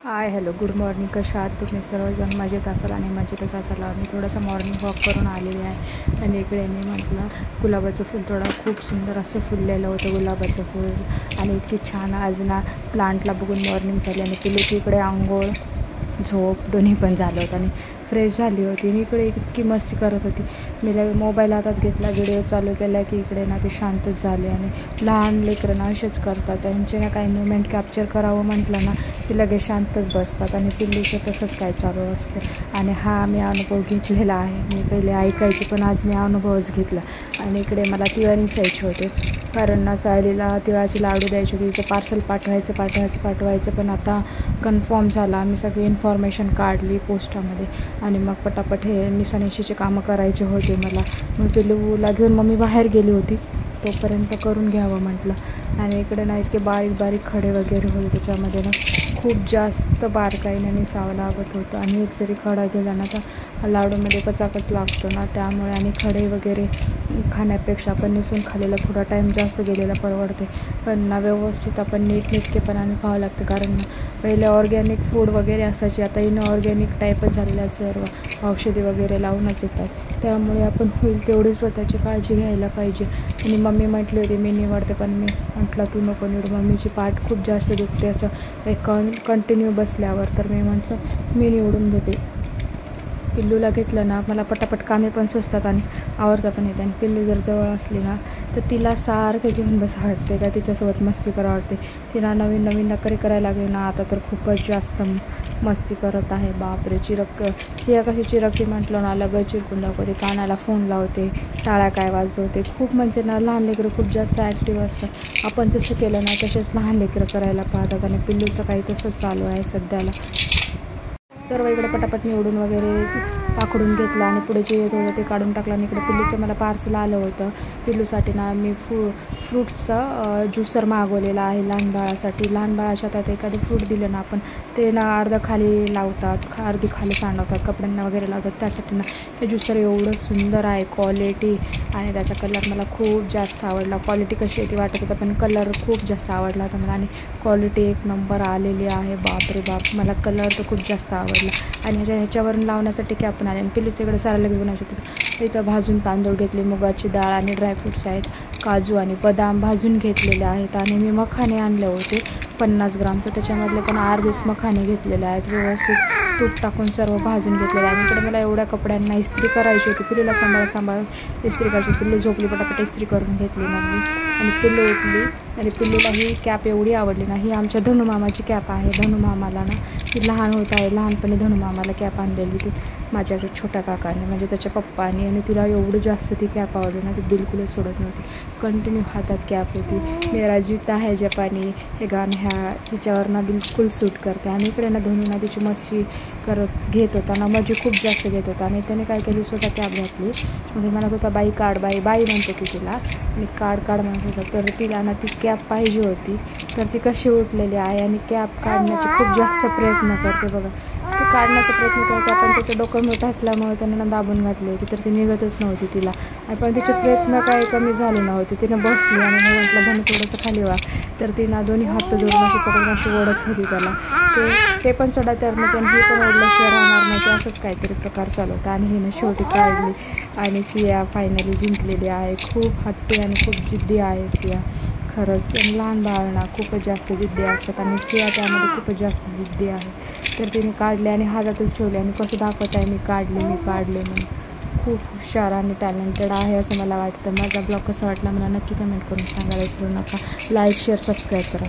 Hi hello good morning. कशा आहात तुम्ही सर्वजण? मजेत असाल आणि मजेतच असाल. मी थोडासा मॉर्निंग वॉक करून आलेली आहे आणि इकडे मी म्हटलं गुलाबाचं फूल खूप सुंदर असं फुललेलं होतं गुलाबाचं फूल आणि इतकी छान आज ना प्लांटला बघून मॉर्निंग झाली आणि पिलूची इकडे अंघोळ झोप दोन्ही पण झालं होतं आणि फ्रेश झाली होती आणि इकडे इतकी मस्ती करत होती. मी मोबाईल हातात घेतला, व्हिडिओ चालू केला की इकडे ना ते शांतच झाले. आणि लहान लेकरं ना असेच करतात, त्यांचे ना काही मुवमेंट कॅप्चर करावं म्हटलं ना की लगेच शांतच बसतात आणि पिल्लूचं तसंच काय चालू असतं. आणि हा मी अनुभव घेतलेला आहे. मी पहिले ऐकायचे पण आज मी अनुभवच घेतला. आणि इकडे मला तिळं निसायचे होते कारण ना सायलीला तिळाची लाडू द्यायची होती. तिचं पार्सल पाठवायचं पण आता कन्फर्म झालं. आम्ही सगळी इन्फॉर्मेशन काढली पोस्टामध्ये आणि मग पटापट हे निसानिशीचे कामं करायचे होते मला. मग पिलूला घेऊन मम्मी बाहेर गेली होती, तोपर्यंत करून घ्यावं म्हटलं. आणि इकडे ना इतके बारीक बारीक खडे वगैरे होते, त्याच्यामध्ये ना खूप जास्त बारकाईने निसावं लागत होतं. आणि एक जरी खडा गेला ना तर लाडूमध्ये कचाकच लागतो ना, त्यामुळे आणि खडे वगैरे खाण्यापेक्षा आपण निसून खाल्लेला थोडा टाईम जास्त गेलेला परवडते. पण ना व्यवस्थित आपण नीटनेटकेपणाने खावं लागतं कारण ना पहिले ऑर्गॅनिक फूड वगैरे असायचे, आता इनऑर्गॅनिक टाईपच झालेल्या सर्व औषधी वगैरे लावूनच येतात. त्यामुळे आपण होईल तेवढी स्वतःची काळजी घ्यायला पाहिजे. आणि मम्मी म्हटली होती मी निवडते, पण मी म्हटलं तू नको निवड, मम्मीची पाठ खूप जास्त दुखते असं एक कंटिन्यू बसल्यावर. तर मी म्हटलं मी निवडून घेते. पिल्लूला घेतलं ना मला पटापट कामे पण सुचतात आणि आवडतं पण येते. आणि पिल्लू जर जवळ असली ना तर तिला सारखं घेऊन बसा वाटते का तिच्यासोबत मस्ती करा वाटते. तिला नवीन नवीन नखरे करायला लागली ना आता तर खूपच जास्त मस्ती करत आहे. बापरे, सिया कशी चिरकती म्हटलं ना लगेच चिरकून दाखवते, कानाला फोन लावते, टाळ्या काय वाजवते. खूप म्हणजे ना लहान लेकरं खूप जास्त ॲक्टिव्ह असतात. आपण जसं केलं ना तसेच लहान लेकरं करायला पाहतात आणि पिल्लूचं काही तसंच चालू आहे सध्याला. सर्व इकडे पटापट निवडून वगैरे पाकडून घेतलं आणि पुढे जे येत होतं ते काढून टाकलं. आणि इकडे पिल्लूचं मला पार्सल आलं होतं. पिल्लूसाठी ना मी फ्रूट्सचा ज्युसर मागवलेला आहे लहान बाळासाठी. लहान बाळाच्या त्यात एखादं फ्रूट दिलं ना आपण ते ना अर्ध खाली लावतात, अर्धी खाली सांडवतात, कपड्यांना वगैरे लावतात. त्यासाठी ना हे ज्युसर एवढं सुंदर आहे, क्वालिटी आणि त्याचा कलर मला खूप जास्त आवडला. क्वालिटी कशी आहे ती वाटत होतं पण कलर खूप जास्त आवडला होता मला आणि क्वालिटी एक नंबर आलेली आहे. बापरे बाप, मला कलर तर खूप जास्त आवडला. आणि ह्याच्यावरून लावण्यासाठी कॅप पण आले. आणि पिल्लूच्या इकडे सॅरेलेक्स बनायचे होते. इथं भाजून तांदूळ घेतले, मुगाची डाळ आणि ड्रायफ्रूट्स आहेत, काजू आणि बदाम भाजून घेतलेले आहेत. आणि मी मखाने आणले होते 50 ग्राम, तर त्याच्यामधले पण अर्धेच मखाने घेतलेले आहेत. व्यवस्थित तूप टाकून सर्व भाजून घेतलेलं आहे. आणि इकडे मला एवढ्या कपड्यांना इस्त्री करायची होती. पिल्लूला सांभाळून इस्त्री करायची. पिल्लू झोपली, पटापट इस्त्री करून घेतली मग आणि पिल्लू उठली. आणि पिल्लूला ही कॅप एवढी आवडली ना, ही आमच्या धनुमामाची कॅप आहे. धनुमामाला ना ती लहान होत आहे, लहानपणी धनुमामाला कॅप आणलेली ती माझ्या छोट्या काकाने म्हणजे त्याच्या पप्पानी. आणि तिला एवढं जास्त ती कॅप आवडली ना, ती बिलकुलच सोडत नव्हती. कंटिन्यू हातात कॅप होती. मेरा जूता है जपानी हे गाणं तिच्यावर ना बिलकुल सूट करते. आणि इकडे ना धनुना तिची मस्ती घेत होता ना, मजा खूप जास्त घेत होता. आणि त्याने काय केली, स्वतः कॅप घातली. म्हणजे म्हणत होता बाई काढ, बाई म्हणतो की तिला, आणि काढ म्हणत होता. तर तिला ना ती कॅप पाहिजे होती. तर ती कशी उठलेली आहे आणि कॅप काढण्याचे खूप जास्त प्रयत्न करते बघा. ती काढण्याचा प्रयत्न करते, पण त्याचं डोकं मोठं असल्यामुळे त्यानं दाबून घातली होती, तर ती निघतच नव्हती तिला. पण तिचे प्रयत्न काही कमी झाले नव्हते. तिनं बसली आणि मी म्हटलं धनु थोडंसं खाली व्हा. तर तिनं दोन्ही हात जोडून अशी पकडून अशी ओढत होती त्याला. ते पण सोडा तर मग त्यांनी पण ओढल्याशिवाय राहणार नाही, असंच काहीतरी प्रकार चालू होता. आणि हिनं शेवटी काढली आणि सिया फायनली जिंकलेली आहे. खूप हट्टी आणि खूप जिद्दी आहे सिया खरंच. आणि लहान बाळांना खूपच जास्त जिद्दी असतात आणि सिया त्यामध्ये खूपच जास्त जिद्दी आहे. तर तिने काढले आणि हातातच ठेवले आणि कसं दाखवत आहे मी काढले म्हणून. खूप हुशार आणि टॅलेंटेड आहे असं मला वाटतं. माझा ब्लॉग कसा वाटला मला नक्की कमेंट करून सांगायला विसरू नका. लाईक शेअर सबस्क्राईब करा.